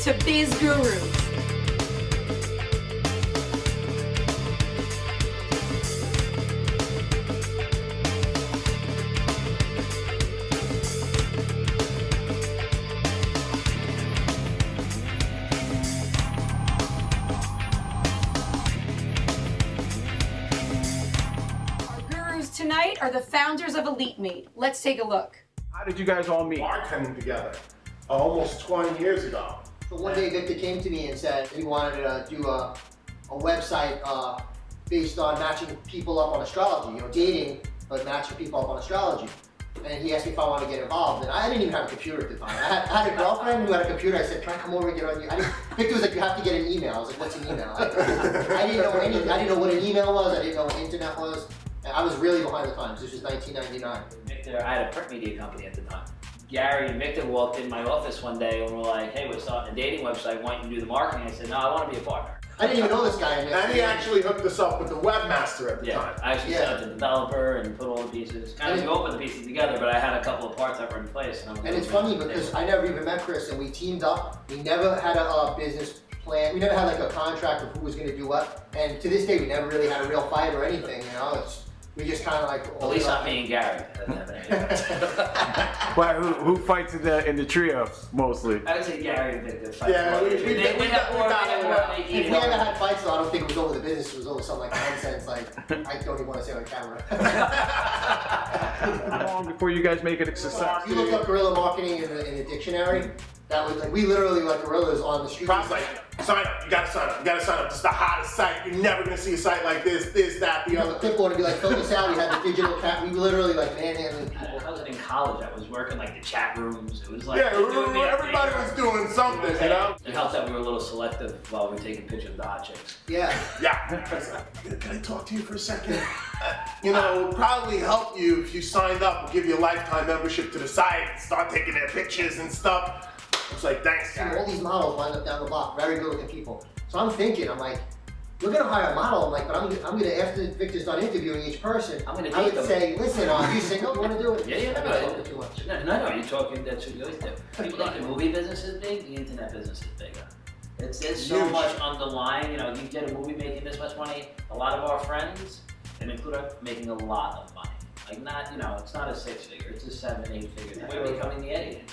to Biz Gurus. Tonight are the founders of Elite Meat. Let's take a look. How did you guys all meet? Bartending together almost 20 years ago. So one day Victor came to me and said he wanted to do a website based on matching people up on astrology, you know, dating, but matching people up on astrology. And he asked me if I wanted to get involved, and I didn't even have a computer at the time. I had a girlfriend who had a computer. I said, "Can I come over and get on you?" Victor was like, "You have to get an email." I was like, "What's an email?" I didn't know anything. I didn't know what an email was. I didn't know what internet was. And I was really behind the times. This was 1999. Victor, I had a print media company at the time. Gary and Victor walked in my office one day and were like, "Hey, we're starting a dating website. Why don't you do the marketing?" I said, "No, I want to be a partner." I didn't even know this guy. And he actually hooked us up with the webmaster at the time. I actually set up the developer and put all the pieces. Kind of go put the pieces together, but I had a couple of parts that were in place. And it's funny because I never even met Chris, and we teamed up. We never had a business plan. We never had like a contract of who was going to do what. And to this day, we never really had a real fight or anything. You know, we just kind of like. At least not me and Gary. But who fights in the trio mostly? I would say Gary and Victor fight. Yeah, we If we ever had fights, though, I don't think it was over the business. It was over something like nonsense. Like I don't even want to say on camera. How long before you guys make it a success? You look up guerrilla marketing in the dictionary. That was like we literally like guerrillas on the street. Like, sign up. You gotta sign up. You gotta sign up. It's the hottest site. You're never gonna see a site like this, that, the other. The clipboard would be like, fill this out. We had the digital cat. We literally like manhandling people. I was in college. I was working like the chat rooms. It was like everybody was doing something, you know. It helped that we were a little selective while we were taking pictures of the hot chicks. Yeah. Can I talk to you for a second? You know, it would probably help you if you signed up. We'll give you a lifetime membership to the site. Start taking their pictures and stuff. It's like, thanks, Gary. All these models lined up down the block, very good looking people. So I'm thinking, I'm like, we're gonna hire a model. I'm like, but I'm gonna after Victor's done interviewing each person, I would say, listen, are you single? You want to do it? Yeah. Talking too much. No, you're talking. That's what you always do. People think the movie business is big, the internet business is bigger. There's so much underlying. You know, you get a movie making this much money. A lot of our friends, and include us, making a lot of money. Like not, you know, it's not a 6-figure. It's a 7, 8 figure. We're becoming the editing.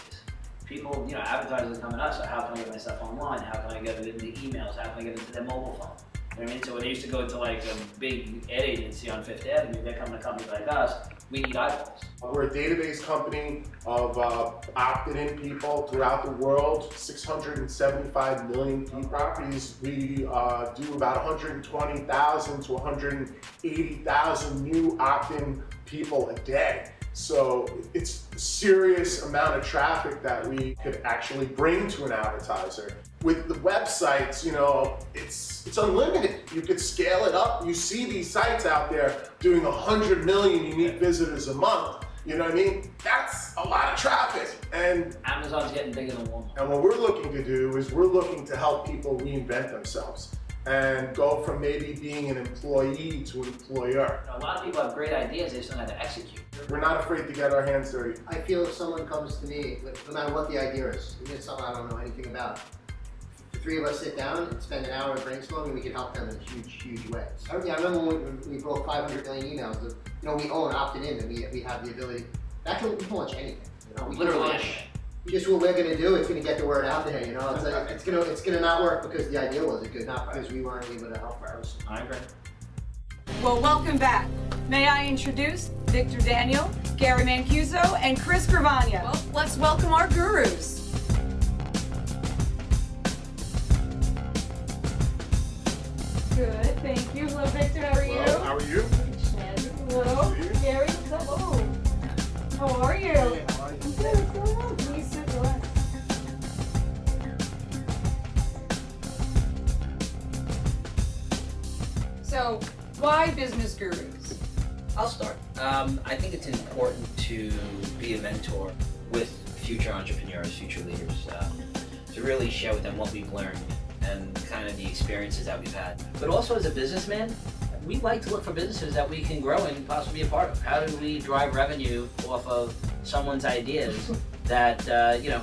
People, you know, advertisers are coming to us, so how can I get my stuff online? How can I get it into emails? How can I get it into their mobile phone? You know what I mean? So when they used to go to like a big ad agency on Fifth Avenue, they're coming to companies like us, we need eyeballs. We're a database company of opted-in people throughout the world, 675 million properties. We do about 120,000 to 180,000 new opt-in people a day. So it's a serious amount of traffic that we could actually bring to an advertiser. With the websites, you know, it's unlimited. You could scale it up. You see these sites out there doing 100 million unique visitors a month. You know what I mean? That's a lot of traffic. And Amazon's getting bigger than Walmart. And what we're looking to do is we're looking to help people reinvent themselves and go from maybe being an employee to an employer. A lot of people have great ideas, they just don't know how to execute. We're not afraid to get our hands dirty. I feel if someone comes to me, no matter what the idea is, even if it's something I don't know anything about, the three of us sit down and spend an hour brainstorming, we can help them in a huge way. I remember when we broke 500 million emails, you know, we own opted in and we have the ability, actually we can launch anything. You know, we literally anything. Just what we're gonna do, it's gonna get the word out there, you know. It's gonna not work because the idea wasn't good, not because we weren't able to help ours. I agree. Well, welcome back. May I introduce Victor Daniel, Gary Mancuso, and Chris Gravagna. Well, let's welcome our gurus. Good, thank you. Hello, Victor, how are you? Hello, how are you? Hello, Gary, hello. How are you? Hey, how are you? I'm good, what's going on? Please sit, relax. So, why business gurus? I'll start. I think it's important to be a mentor with future entrepreneurs, future leaders, to really share with them what we've learned and kind of the experiences that we've had. But also as a businessman, we like to look for businesses that we can grow and possibly be a part of. How do we drive revenue off of someone's ideas that, you know,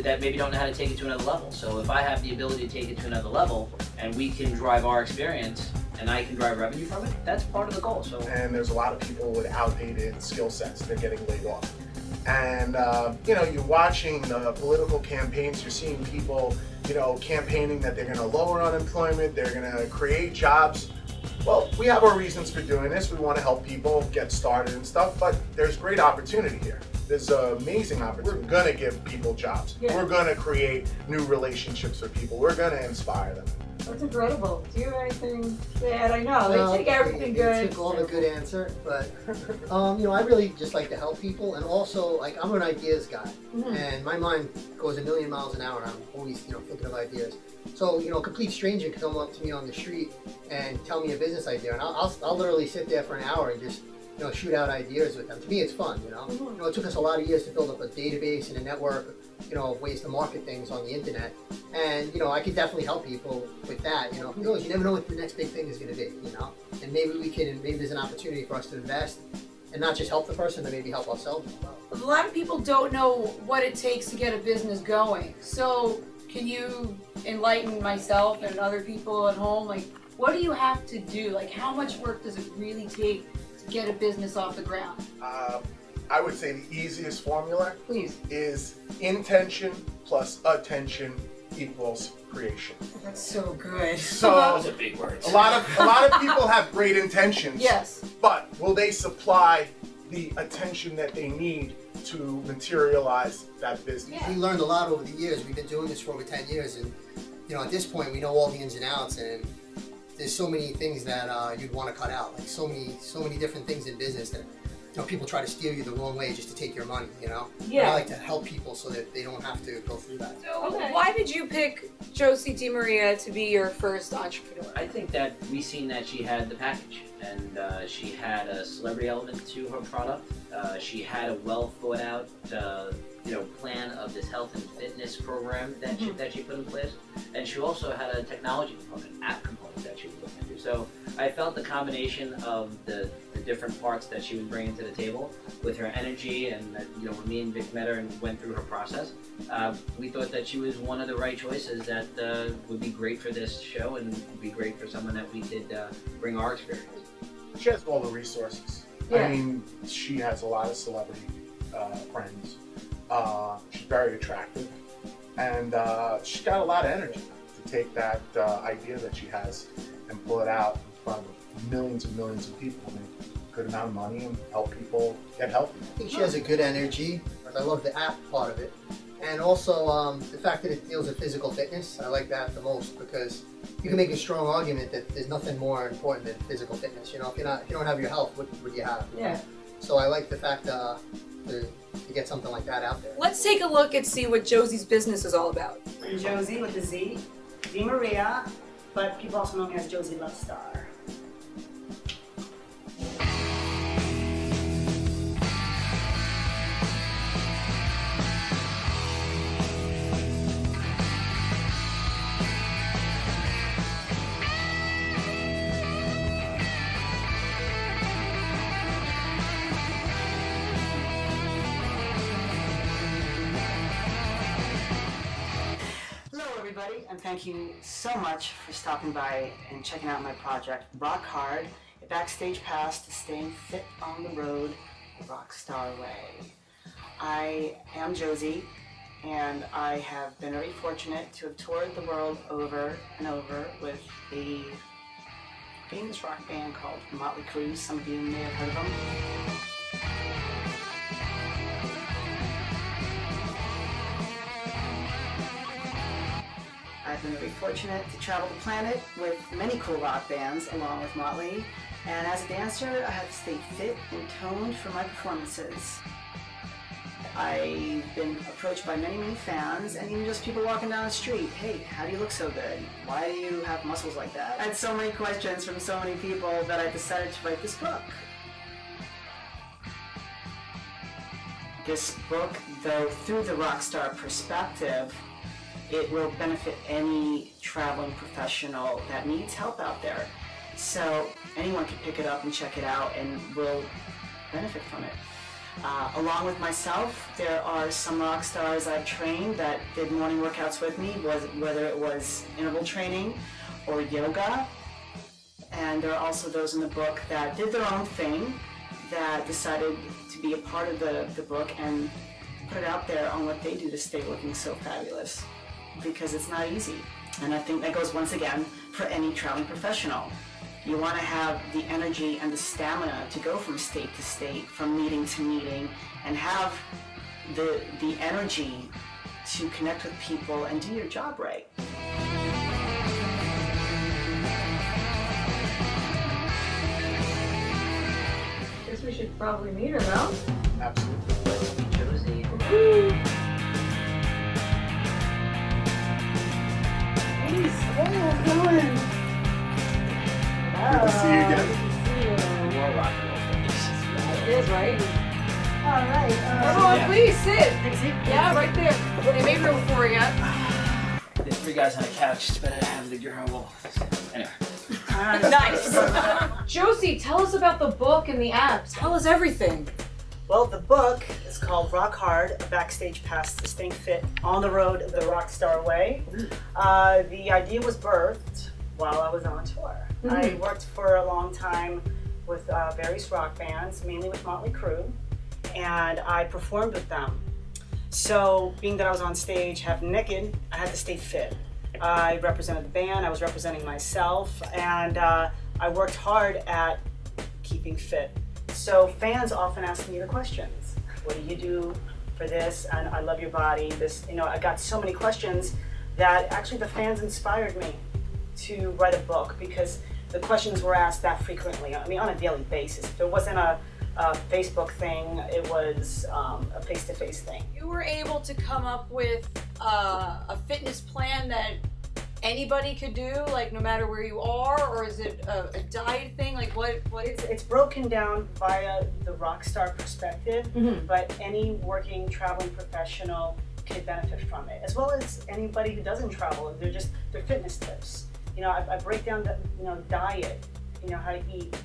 that maybe don't know how to take it to another level. So if I have the ability to take it to another level and we can drive our experience and I can drive revenue from it, that's part of the goal. So. And there's a lot of people with outdated skill sets. They're getting laid off. And you know, you're watching the political campaigns, you're seeing people, you know, campaigning that they're going to lower unemployment, they're going to create jobs. Well, we have our reasons for doing this. We want to help people get started and stuff, but there's great opportunity here. There's amazing opportunity. We're going to give people jobs. Yeah. We're going to create new relationships with people. We're going to inspire them. That's incredible. Do you have anything to add? I know, they take everything good. They took all the good answer, but you know, I really just like to help people, and also, like, I'm an ideas guy, and my mind goes a million miles an hour, and I'm always, you know, thinking of ideas. So, you know, a complete stranger can come up to me on the street and tell me a business idea, and I'll literally sit there for an hour and just, you know, shoot out ideas with them. To me, it's fun, you know. You know, it took us a lot of years to build up a database and a network, you know, of ways to market things on the internet. And, you know, I could definitely help people with that, you know. Who knows, you never know what the next big thing is going to be, you know. And maybe there's an opportunity for us to invest and not just help the person, but maybe help ourselves as well. A lot of people don't know what it takes to get a business going. So can you enlighten myself and other people at home? Like, what do you have to do? Like, how much work does it really take to get a business off the ground? I would say the easiest formula Please. is intention plus attention equals creation. That's so good. So Those are big words. a lot of people have great intentions. Yes. But will they supply the attention that they need to materialize that business? Yeah. We learned a lot over the years. We've been doing this for over 10 years, and, you know, at this point, we know all the ins and outs, and there's so many things that you'd want to cut out. Like, so many different things in business that, you know, people try to steer you the wrong way just to take your money, you know? Yeah. And I like to help people so that they don't have to go through that. So why did you pick Josie DiMaria to be your first entrepreneur? I think that we seen that she had the package, and she had a celebrity element to her product. She had a well thought out, you know, plan of this health and fitness program that she put in place, and she also had a technology component, app component that she was looking into. So I felt the combination of the different parts that she was bringing to the table with her energy, and you know, when me and Vic met her and went through her process, we thought that she was one of the right choices that would be great for this show and would be great for someone that we could bring our experience. She has all the resources. Yeah. I mean, she has a lot of celebrity friends. She's very attractive, and she's got a lot of energy to take that idea that she has and pull it out in front of millions and millions of people, make a good amount of money and help people get healthy. I think she has a good energy. I love the app part of it. And also the fact that it deals with physical fitness. I like that the most, because you can make a strong argument that there's nothing more important than physical fitness. You know, if you don't have your health, what would you have? You know? Yeah. So I like the fact to get something like that out there. Let's take a look and see what Josie's business is all about. Josie with a Z, DiMaria, but people also know me as Josie Rockstar. And thank you so much for stopping by and checking out my project, Rock Hard, a backstage pass to staying fit on the road the rockstar way. I am Josie, and I have been very fortunate to have toured the world over and over with a famous rock band called Motley Crue. Some of you may have heard of them. I've been very fortunate to travel the planet with many cool rock bands along with Motley, and as a dancer I have to stay fit and toned for my performances. I've been approached by many fans, and even just people walking down the street. Hey, how do you look so good? Why do you have muscles like that? I had so many questions from so many people that I decided to write this book. This book, though through the rock star perspective, it will benefit any traveling professional that needs help out there. So anyone can pick it up and check it out and will benefit from it. Along with myself, there are some rock stars I've trained that did morning workouts with me, whether it was interval training or yoga. And there are also those in the book that did their own thing, that decided to be a part of the book and put it out there on what they do to stay looking so fabulous, because it's not easy. And I think that goes once again for any traveling professional. You want to have the energy and the stamina to go from state to state, from meeting to meeting, and have the energy to connect with people and do your job right. Guess we should probably meet her, no? Absolutely. Let's meet Josie. Hey, how you doing? Good to see you again. More rock and roll focus. It is, right? All right. Come on, please sit. Yeah, right there. They made room for you. There's 3 guys on a couch. It's better to have the girl. Anyway. Nice. Josie, tell us about the book and the apps. Tell us everything. Well, the book is called Rock Hard, a backstage pass to staying fit on the road the rockstar way. The idea was birthed while I was on tour. I worked for a long time with various rock bands, mainly with Motley Crue, and I performed with them. So, being that I was on stage half naked, I had to stay fit. I represented the band, I was representing myself, and I worked hard at keeping fit. So fans often ask me the questions. What do you do for this? And I love your body. This, I got so many questions that actually the fans inspired me to write a book, because the questions were asked that frequently. I mean, on a daily basis. If it wasn't a Facebook thing, it was a face-to-face thing. You were able to come up with a fitness plan that anybody could do, like no matter where you are, or is it a diet thing? Like what It's broken down via the rock star perspective, but any working, traveling professional could benefit from it, as well as anybody who doesn't travel. They're fitness tips. I break down the diet, how to eat.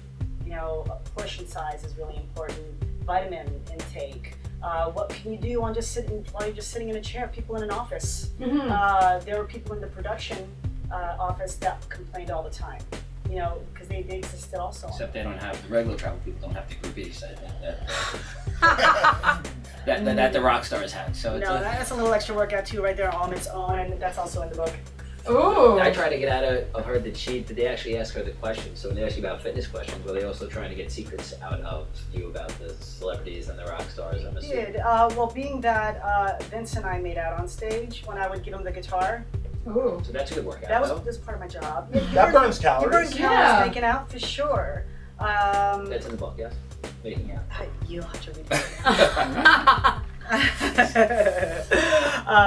Portion size is really important. Vitamin intake. What can you do while you're just sitting in a chair? People in an office. There were people in the production office that complained all the time. Because they existed also. Except they don't have, the regular travel people don't have the groupies that the rock stars had. So it's that's a little extra workout too, right there on its own, and that's also in the book. Ooh. I try to get out of her that did they actually ask her the questions? So when they ask you about fitness questions, were they also trying to get secrets out of you about the celebrities and the rock stars? I'm assuming. Did. Well, being that Vince and I made out on stage when I would give him the guitar. Ooh. So that's a good workout. That was part of my job. That burns calories. You burn calories making out for sure. That's in the book, yes? Making out. You'll have to read it.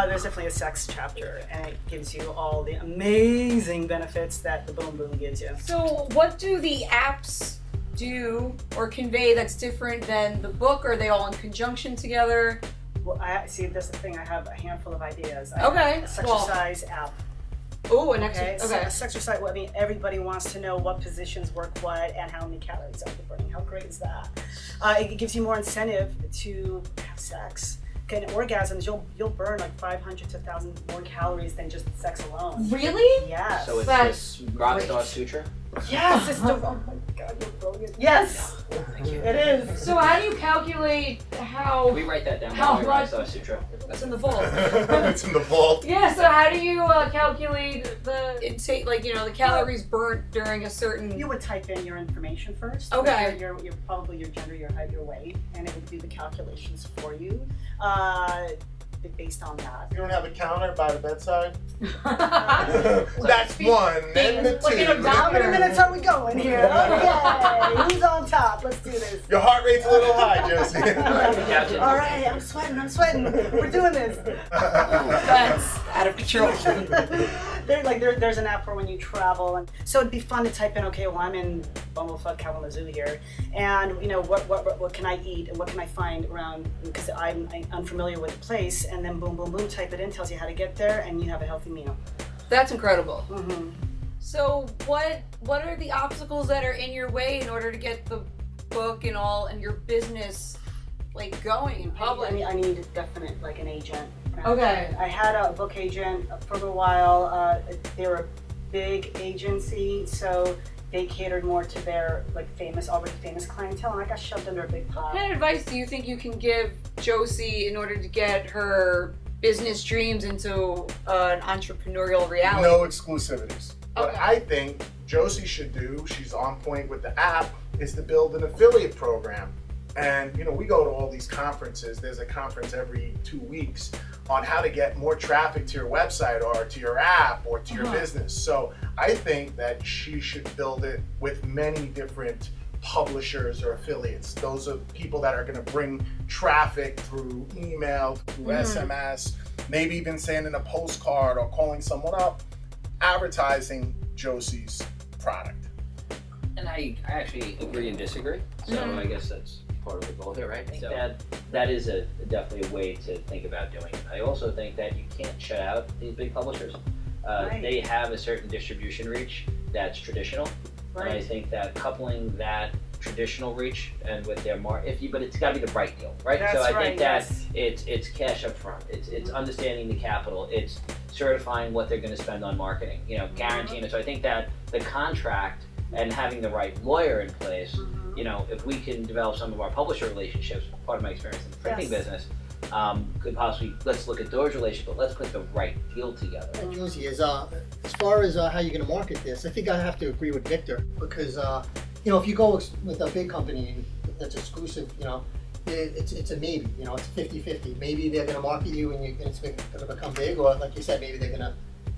There's definitely a sex chapter, and it gives you all the amazing benefits that the Boom Boom gives you. So what do the apps do or convey that's different than the book? Are they all in conjunction together? Well, that's the thing. I have a handful of ideas. I Okay. have a Sexercise app. Oh, an Okay. extra. Okay. So a Sexercise. Well, I mean, everybody wants to know what positions work what and how many calories are you burning. How great is that? It gives you more incentive to have sex. Okay, and orgasms, you'll burn like 500 to 1,000 more calories than just sex alone. Really? Yes. So it's That's this Rockstar Sutra? Yes, it's oh my God, you're brilliant. Yes, Thank you. it is. So how do you calculate how We write that down. How How much- Rockstar Sutra. what's in the vault? It's in the vault. Yeah, so how do you calculate the intake, like, the calories burnt during a certain... You would type in your information first. Okay. Your probably your gender, your height, your weight, and it would do the calculations for you. Based on that. You don't have a counter by the bedside? That's That's one. And the like an two. How many odometer. minutes are we going here? Okay, who's on top? Let's do this. Your heart rate's a little high, Josie. All right, I'm sweating. We're doing this. That's out of control. There's an app for when you travel, and so it'd be fun to type in. Okay, well, I'm in Bumblefuck Kalamazoo here, and what can I eat and what can I find around, because I'm unfamiliar with the place, and then boom, type it in, tells you how to get there, and you have a healthy meal. That's incredible. Mm-hmm. So what are the obstacles that are in your way in order to get the book and your business like going in public? I need a definite, like an agent. Okay. I had a book agent for a while. They're a big agency, so they catered more to their like already famous clientele, and I got shoved under a big pile. What kind of advice do you think you can give Josie in order to get her business dreams into an entrepreneurial reality? No exclusivities. What Okay. I think Josie should do, she's on point with the app, is to build an affiliate program. And you know, we go to all these conferences. There's a conference every 2 weeks on how to get more traffic to your website or to your app or to your business. So I think that she should build it with many different publishers or affiliates. Those are people that are going to bring traffic through email, through SMS, maybe even sending a postcard or calling someone up, advertising Josie's product. And I actually agree and disagree. So I guess that's part of the goal here, right? I think that is definitely a way to think about doing it. I also think that you can't shut out these big publishers. They have a certain distribution reach that's traditional. And I think that coupling that traditional reach and with their but it's got to be the right deal, right? That's so I think that yes. it's cash up front. It's understanding the capital. It's certifying what they're going to spend on marketing. You know, guaranteeing it. So I think that the contract and having the right lawyer in place. You know, if we can develop some of our publisher relationships, part of my experience in the printing business, could possibly, let's look at those relationships, but let's put the right deal together. And Josie, as far as how you're going to market this, I think I have to agree with Victor because, you know, if you go with a big company that's exclusive, you know, it's a maybe, you know, it's 50-50. Maybe they're going to market you and it's going to become big, or like you said, maybe they're going to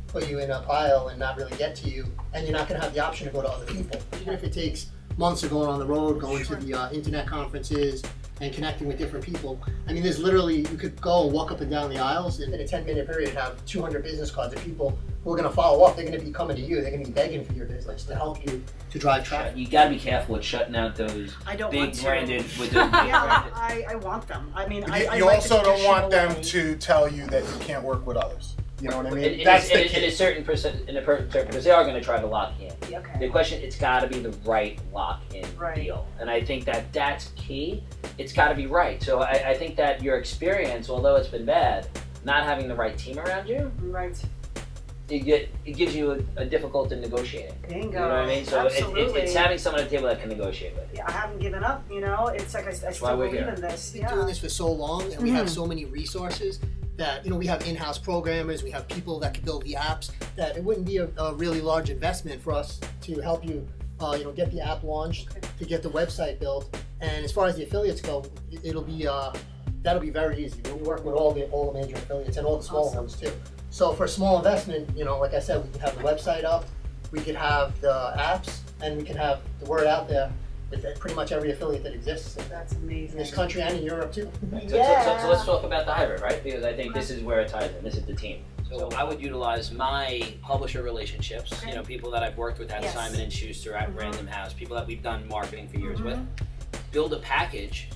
put you in a pile and not really get to you, and you're not going to have the option to go to other people. Even if it takes months of going on the road, going to the internet conferences and connecting with different people. I mean, there's literally, you could go and walk up and down the aisles and in a 10-minute period have 200 business cards of people who are going to follow up. They're going to be coming to you. They're going to be begging for your business to help you to drive traffic. You got to be careful with shutting out those big branded with those big Yeah, branded. I want them. I mean, You I also like the don't want them traditional to tell you that you can't work with others. You know what I mean? In That's the a key. certain percent, because they are going to try to lock you in. Okay. The question, it's got to be the right lock-in Right. deal, and I think that that's key. It's got to be right. So I think that your experience, although it's been bad, not having the right team around you, Right. it gives you a difficult in negotiating. Bingo. You know what I mean? So Absolutely. it's having someone at the table that can negotiate with. Yeah, I haven't given up, you know? It's like I why still we're believe here. in this. We've been doing this for so long, and we have so many resources that, you know, we have in-house programmers, we have people that can build the apps, that it wouldn't be a really large investment for us to help you, you know, get the app launched, to get the website built. And as far as the affiliates go, it'll be that'll be very easy. We'll work with all the major affiliates and all the small ones too. So for a small investment, you know, like I said, we can have the website up, we could have the apps, and we can have the word out there with pretty much every affiliate that exists That's in amazing. this country and in Europe too. So let's talk about the hybrid, right? Because I think this is where it ties in. This is the team. So I would utilize my publisher relationships, you know, people that I've worked with at Yes. Simon & Schuster, at Random House, people that we've done marketing for years with. Build a package.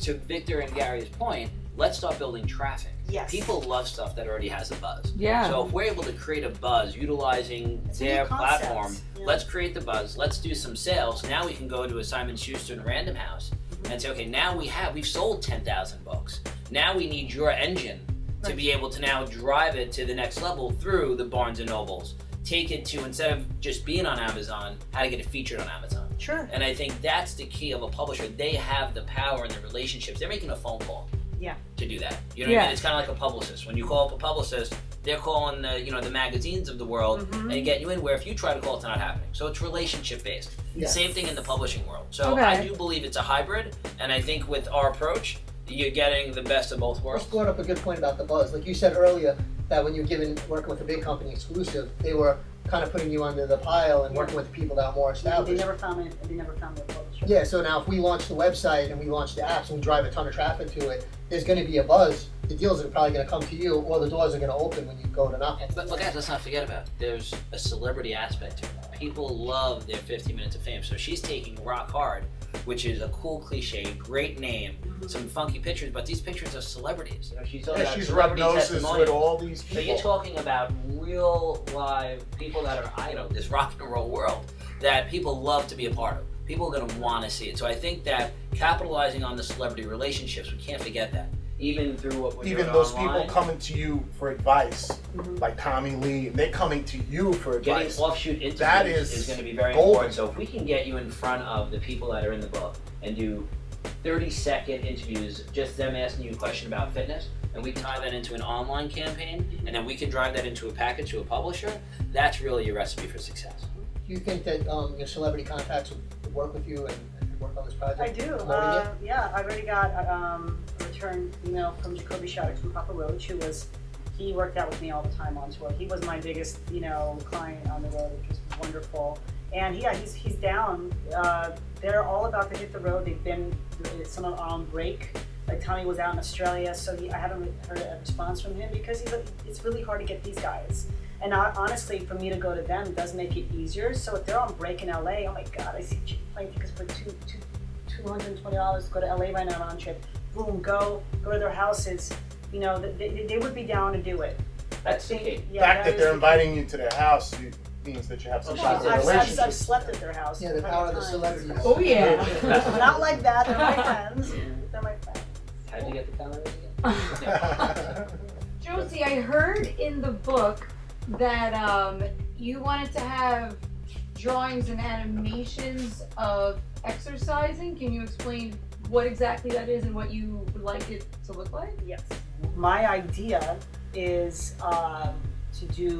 To Victor and Gary's point, let's start building traffic. Yes. People love stuff that already has a buzz. Yeah. So if we're able to create a buzz utilizing It's a their new concept. platform, Yeah. let's create the buzz, let's do some sales. Now we can go to a Simon Schuster and Random House and say, okay, now we've sold 10,000 books. Now we need your engine to be able to now drive it to the next level through the Barnes and Nobles. Take it to, instead of just being on Amazon, how to get it featured on Amazon. Sure. And I think that's the key of a publisher. They have the power and the relationships. They're making a phone call. Yeah. To do that. You know what I mean? It's kind of like a publicist. When you call up a publicist, they're calling the magazines of the world and get you in, where if you try to call, it's not happening. So it's relationship based. Yes. Same thing in the publishing world. So I do believe it's a hybrid, and I think with our approach, you're getting the best of both worlds. Just brought up a good point about the buzz. Like you said earlier, that when you're working with a big company exclusive, they were kind of putting you under the pile and working with the people that are more They established. never found their publisher. Yeah, so now if we launch the website and we launch the apps and we drive a ton of traffic to it, there's going to be a buzz. The deals are probably going to come to you, or the doors are going to open when you go to knock. But guys, let's not forget about it. There's a celebrity aspect to it. People love their 15 minutes of fame. So she's taking Rock Hard, which is a cool cliche, great name, some funky pictures, but these pictures are celebrities. You know, she's talking about She's rubbed celebrity noses testimonials. with all these So people. you're talking about real live people that are, this rock and roll world that people love to be a part of. people are going to want to see it. So I think that capitalizing on the celebrity relationships, we can't forget that. Even through what we're Even doing those online, people coming to you for advice, like Tommy Lee, they're coming to you for getting advice. offshoot interviews That is going to be very golden. important. So if we can get you in front of the people that are in the book and do 30-second interviews, just them asking you a question about fitness, and we tie that into an online campaign, and then we can drive that into a package to a publisher, that's really your recipe for success. Do you think that your celebrity contacts would work with you and work on this project? I do. Yeah, I already got a return email from Jacoby Shaddix from Papa Roach, he worked out with me all the time on tour. He was my biggest, client on the road, which was wonderful. And yeah, he's down. They're all about to hit the road. They've been, some are on break. Like Tommy was out in Australia, so I haven't heard a response from him because it's really hard to get these guys. And honestly, for me to go to them does make it easier. So if they're on break in LA, oh my God, I see cheap plane tickets for $220 to go to LA right now round trip. Boom, go to their houses. They would be down to do it. That's the key. The fact that they're inviting you to their house means that you have some kind of relationship. I've slept at their house. Yeah, the power of the celebrities. Oh yeah. Not like that. They're my friends. They're my friends. How'd you get the talent again? Josie, I heard in the book that you wanted to have drawings and animations of exercising. Can you explain what exactly that is and what you would like it to look like? Yes. My idea is to do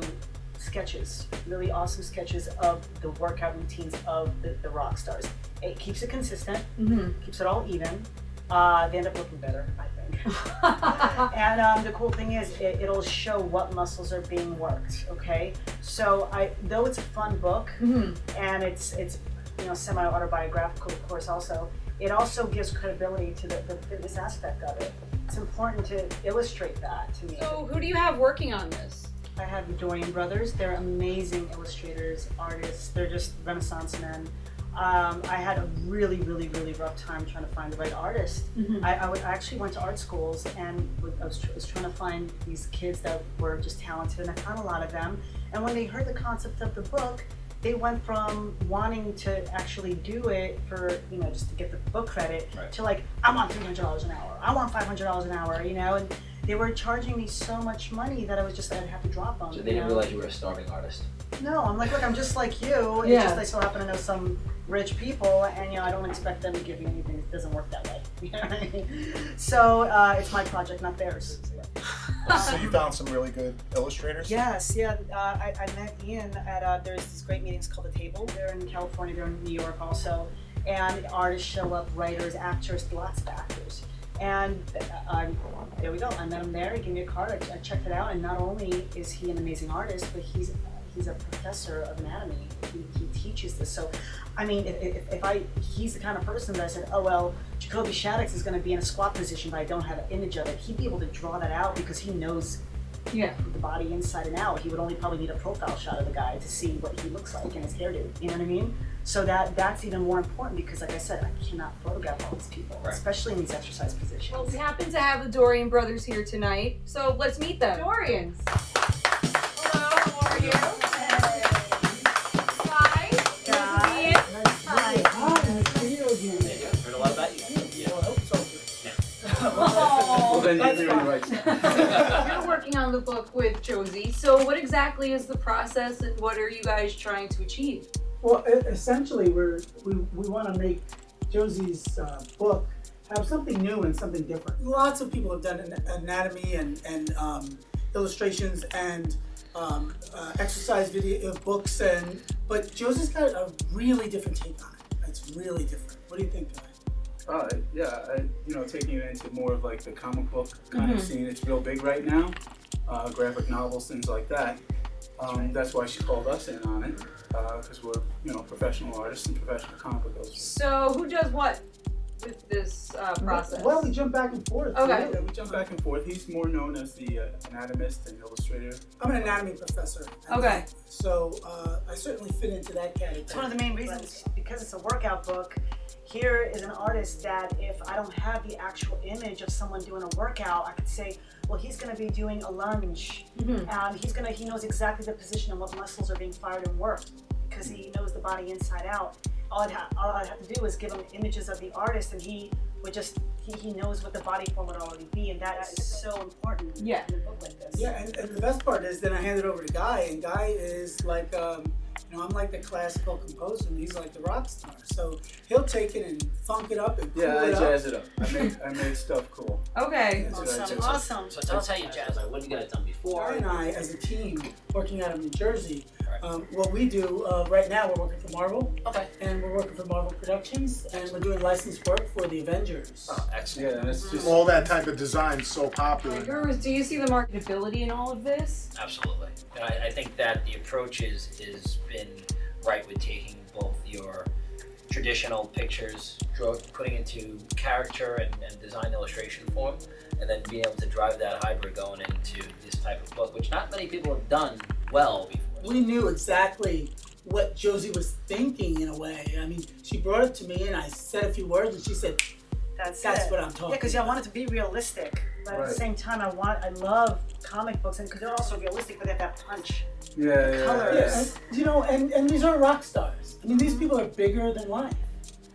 sketches, really awesome sketches of the workout routines of the rock stars. It keeps it consistent, keeps it all even. They end up looking better, I think. And the cool thing is, it'll show what muscles are being worked. Okay, so though it's a fun book, and it's semi-autobiographical, of course. Also, it also gives credibility to the fitness aspect of it. It's important to illustrate that to me. So, who do you have working on this? I have the Dorian brothers. They're amazing illustrators, artists. They're just Renaissance men. I had a really rough time trying to find the right artist. I actually went to art schools and I was trying to find these kids that were just talented, and I found a lot of them. And when they heard the concept of the book, they went from wanting to actually do it for, just to get the book credit, to like, I want $300 an hour, I want $500 an hour, and they were charging me so much money that I'd have to drop them. So they didn't realize you were a starving artist. No, I'm like, look, I'm just like you. It's just I so happen to know some rich people, and I don't expect them to give me anything. It doesn't work that way. You know what I mean? So it's my project, not theirs. So you found some really good illustrators? Yes, yeah. I met Ian at there's these great meetings called The Table. They're in California, they're in New York also, and artists show up, writers, actors, lots of actors. And there we go. I met him there. He gave me a card. I checked it out, and not only is he an amazing artist, but he's a professor of anatomy. He teaches this. So, I mean, he's the kind of person that I said, oh well, Jacoby Shaddix is going to be in a squat position, but I don't have an image of it. He'd be able to draw that out because he knows the body inside and out. He would only probably need a profile shot of the guy to see what he looks like and his hairdo. You know what I mean? So that's even more important because, like I said, I cannot photograph all these people, especially in these exercise positions. Well, we happen to have the Dorian brothers here tonight, so let's meet them. Dorians. Hello, how are you? Hi. Hi. Hi. Nice to see you again. There you go. Heard a lot about you. Well, I hope so. Oh, Well, then that's you're fun. right. You're working on the book with Josie, so what exactly is the process and what are you guys trying to achieve? Well, essentially, we want to make Josie's book have something new and something different. Lots of people have done anatomy and illustrations and exercise video books, but Josie's got a really different take on it. It's really different. What do you think, Guy? Taking it into more of like the comic book kind of scene. It's real big right now. Graphic novels, things like that. That's why she called us in on it, because we're professional artists and professional comic book illustrators. So who does what with this process? Well, we jump back and forth. Okay. Yeah, we jump back and forth. He's more known as the anatomist and illustrator. I'm an anatomy professor. Okay. So I certainly fit into that category. It's one of the main reasons, because it's a workout book. Here is an artist that if I don't have the actual image of someone doing a workout, I could say, well, he's going to be doing a lunge. He knows exactly the position and what muscles are being fired and worked because he knows the body inside out. all I'd have to do is give him images of the artist, and he would just, he knows what the body form would already be, and that is so important in a book like this. Yeah, and the best part is then I hand it over to Guy, and Guy is like, you know, I'm like the classical composer, and he's like the rock star. So he'll take it and funk it up and cool I jazz it up. I made stuff cool. Okay. Awesome. So tell us how you jazz. Like, what have you guys done before? Guy and I, as a team, working out of New Jersey, what we do right now, we're working for Marvel. Okay. And we're working for Marvel Productions, and we're doing licensed work for the Avengers. Oh, excellent. Yeah, and it's just All that type of design is so popular. Gurus, do you see the marketability in all of this? Absolutely. And I think that the approach is been right with taking both your traditional pictures, putting into character and design illustration form, and then being able to drive that hybrid going into this type of book, which not many people have done well before. We knew exactly what Josie was thinking in a way. I mean, she brought it to me and I said a few words and she said, that's what I'm talking Yeah, because I want it to be realistic, but at the same time, I love comic books, and because they're also realistic, but they have that punch. Colors. Yeah, and, you know, and these are rock stars. I mean, these people are bigger than life.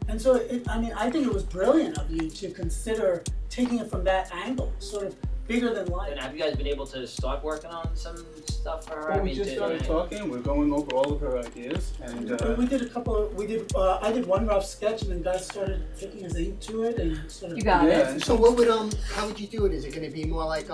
And so, I think it was brilliant of you to consider taking it from that angle, sort of bigger than life. And have you guys been able to start working on some stuff for her? Well, we just started talking. We're going over all of her ideas, and we did a couple of. I did one rough sketch, and then guys started taking his ink to it, and sort of. You got it. So what would how would you do it? Is it going to be more like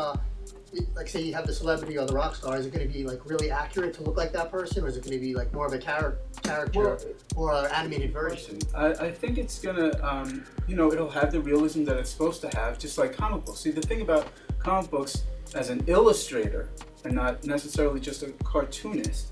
say you have the celebrity or the rock star? Is it going to be like really accurate to look like that person, or is it going to be like more of a character or an animated version? I think it's gonna, you know, it'll have the realism that it's supposed to have, just like comic books. See, the thing about comic books as an illustrator and not necessarily just a cartoonist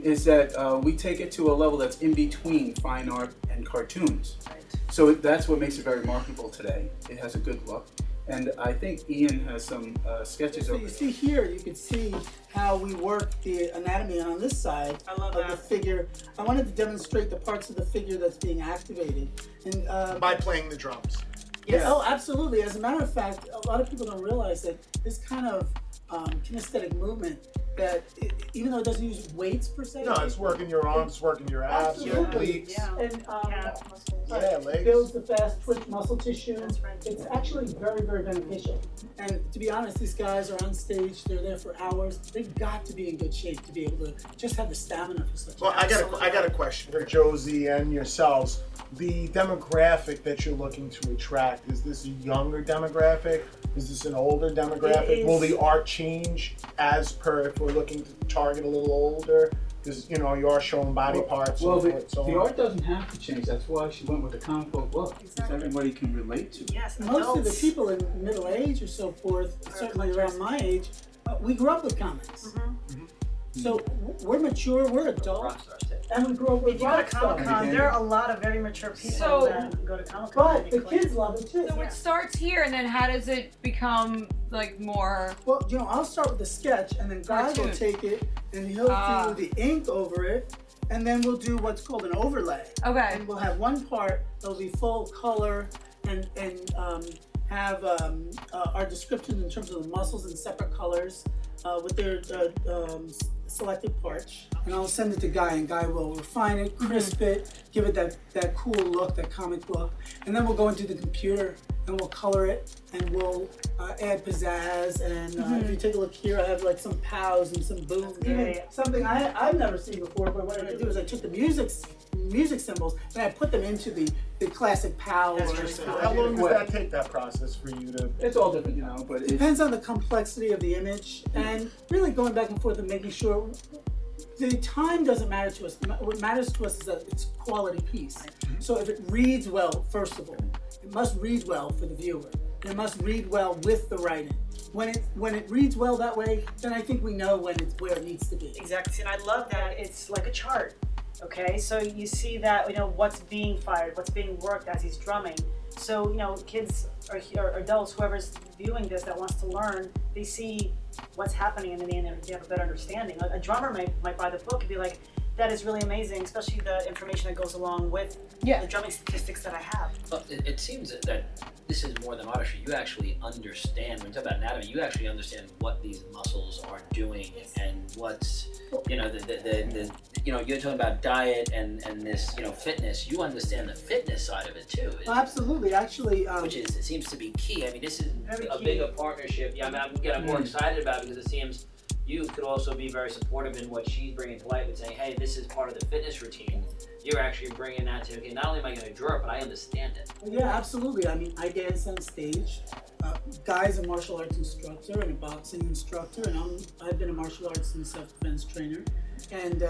is that we take it to a level that's in between fine art and cartoons. Right. So that's what makes it very marketable today. It has a good look. And I think Ian has some sketches So over you there. see here, you can see how we work the anatomy, and on this side of the figure, I wanted to demonstrate the parts of the figure that's being activated. And By playing the drums. yeah, oh, absolutely. As a matter of fact, a lot of people don't realize that this kind of kinesthetic movement, that even though it doesn't use weights per se, No, it's working your arms, working your abs, your absolutely. obliques. And Legs. builds the fast twitch muscle tissue. That's right. It's actually very, very beneficial. And to be honest, these guys are on stage, they're there for hours. They've got to be in good shape to be able to just have the stamina for such Well, I got a question for Josie and yourselves. The demographic that you're looking to attract, is this a younger demographic? Is this an older demographic? Will the art change as per if we're looking to target a little older? Because, you know, you are showing body parts. Well, and the so on. art doesn't have to change. That's why she went with the comic book look. Because everybody can relate to it. Yes, Most of the people in middle age or so forth, certainly around my age, we grew up with comics. So we're mature, we're adults, and we grew up with If you go to rock stars. Comic-Con, there are a lot of very mature people So- that go to Comic-Con. But the kids love it too. So it starts here, and then how does it become like more? Well, you know, I'll start with the sketch, and then Guy will Cartoon. take it, and he'll do the ink over it, and then we'll do what's called an overlay. Okay. And we'll have one part that'll be full color, and have our descriptions in terms of the muscles in separate colors with their selected parts. And I'll send it to Guy, and Guy will refine it, crisp it, give it that cool look, that comic look. And then we'll go into the computer and we'll color it, and we'll add pizzazz. And if you take a look here, I have like some pows and some booms. Even something I've never seen before, but what I did is I took the music symbols and I put them into the classic pow. How long does that take, that process, for you to? It's all different, you know, but it Depends on the complexity of the image, and really going back and forth and making sure the time doesn't matter to us. What matters to us is that it's a quality piece. So if it reads well, first of all, it must read well for the viewer. And it must read well with the writing. When it reads well that way, then I think we know when it's where it needs to be. Exactly, and I love that it's like a chart. Okay, so you see that, you know, what's being fired, what's being worked as he's drumming. So, you know, kids or adults, whoever's viewing this that wants to learn, they see what's happening and then they have a better understanding. A drummer might buy the book and be like, that is really amazing, especially the information that goes along with the drumming statistics that I have. Well, it seems that this is more than artistry. You actually understand, when you talk about anatomy, you actually understand what these muscles are doing and what's, you know, you know, you're talking about diet and this, you know, fitness. You understand the fitness side of it too. Absolutely, actually. Which is, it seems to be key. I mean, this is a key. bigger partnership. Yeah, I mean, I'm more excited about it because it seems you could also be very supportive in what she's bringing to light with saying, hey, this is part of the fitness routine. You're actually bringing that to, okay, not only am I going to draw it, but I understand it. Yeah, absolutely. I mean, I dance on stage. Guy's a martial arts instructor and a boxing instructor, and I've been a martial arts and self-defense trainer. And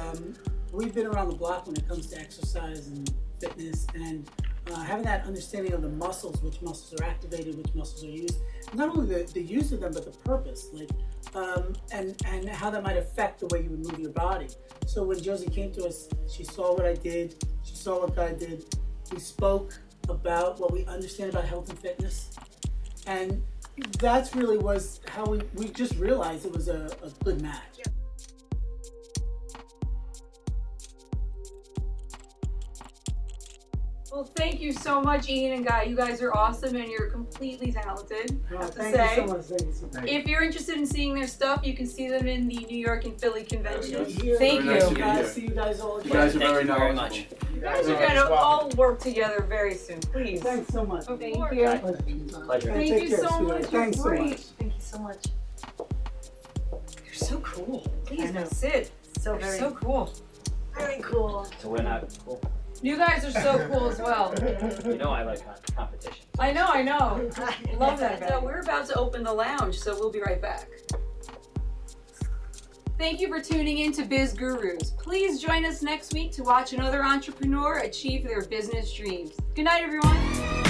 we've been around the block when it comes to exercise and fitness, and having that understanding of the muscles, which muscles are activated, which muscles are used. Not only the use of them, but the purpose, like, and how that might affect the way you would move your body. So when Josie came to us, she saw what I did, she saw what Guy did. We spoke about what we understand about health and fitness. And that's really was how we just realized it was a good match. Well, thank you so much, Ian and Guy. You guys are awesome and you're completely talented, I have to Thank say. you so much. Thank you so much. If you're interested in seeing their stuff, you can see them in the New York and Philly conventions. Thank Very nice to you. meet Guys, you. see you guys all again. You guys are Thank very you very knowledgeable. much. You guys are going to all work together very soon, please. Thanks so much. Of Thank course. you. Pleasure. Thank Take you care, so sweetheart. much. You're Thanks so great. much. Thank you so much. You're so cool. Please, I know. Sid. So You're very, so cool. very cool. So we're not cool. You guys are so cool as well. You know I like competition. I know. Love that. So we're about to open the lounge, so we'll be right back. Thank you for tuning in to Biz Gurus. Please join us next week to watch another entrepreneur achieve their business dreams. Good night, everyone.